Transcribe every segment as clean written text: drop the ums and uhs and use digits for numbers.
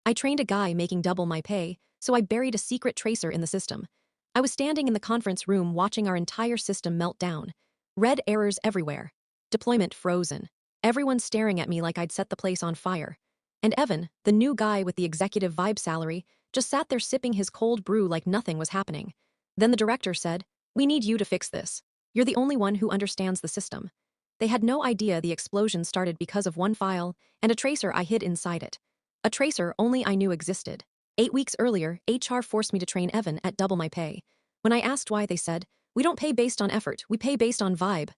I trained a guy making double my pay, so I buried a secret tracer in the system. I was standing in the conference room watching our entire system melt down. Red errors everywhere. Deployment frozen. Everyone staring at me like I'd set the place on fire. And Evan, the new guy with the executive vibe salary, just sat there sipping his cold brew like nothing was happening. Then the director said, "We need you to fix this. You're the only one who understands the system." They had no idea the explosion started because of one file and a tracer I hid inside it. A tracer only I knew existed. 8 weeks earlier, HR forced me to train Evan at double my pay. When I asked why, they said, "We don't pay based on effort, we pay based on vibe."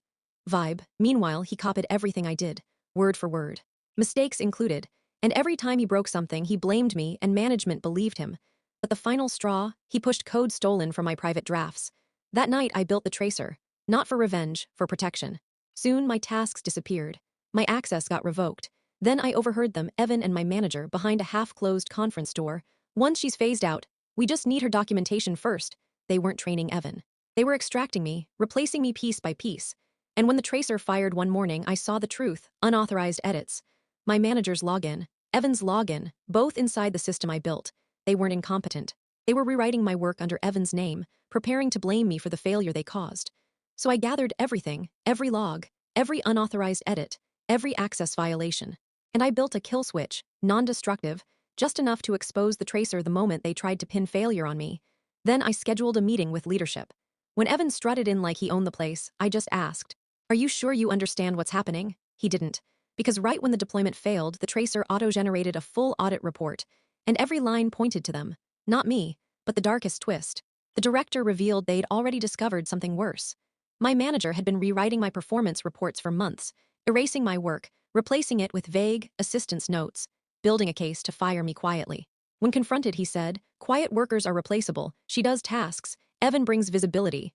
Vibe. Meanwhile, he copied everything I did, word for word. Mistakes included. And every time he broke something, he blamed me and management believed him. But the final straw, he pushed code stolen from my private drafts. That night, I built the tracer. Not for revenge, for protection. Soon, my tasks disappeared. My access got revoked. Then I overheard them, Evan and my manager, behind a half-closed conference door. "Once she's phased out, we just need her documentation first." They weren't training Evan. They were extracting me, replacing me piece by piece. And when the tracer fired one morning, I saw the truth, unauthorized edits. My manager's login, Evan's login, both inside the system I built. They weren't incompetent. They were rewriting my work under Evan's name, preparing to blame me for the failure they caused. So I gathered everything, every log, every unauthorized edit, every access violation. And I built a kill switch, non-destructive, just enough to expose the tracer the moment they tried to pin failure on me. Then I scheduled a meeting with leadership. When Evan strutted in like he owned the place, I just asked, "Are you sure you understand what's happening?" He didn't. Because right when the deployment failed, the tracer auto-generated a full audit report, and every line pointed to them. Not me, but the darkest twist. The director revealed they'd already discovered something worse. My manager had been rewriting my performance reports for months, erasing my work, replacing it with vague, assistance notes, building a case to fire me quietly. When confronted, he said, "Quiet workers are replaceable. She does tasks. Evan brings visibility."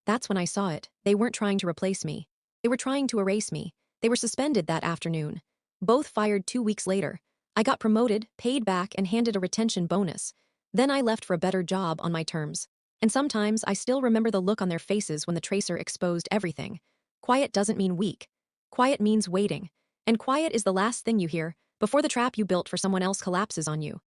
That's when I saw it. They weren't trying to replace me. They were trying to erase me. They were suspended that afternoon. Both fired 2 weeks later. I got promoted, paid back, and handed a retention bonus. Then I left for a better job on my terms. And sometimes I still remember the look on their faces when the tracer exposed everything. Quiet doesn't mean weak. Quiet means waiting. And quiet is the last thing you hear before the trap you built for someone else collapses on you.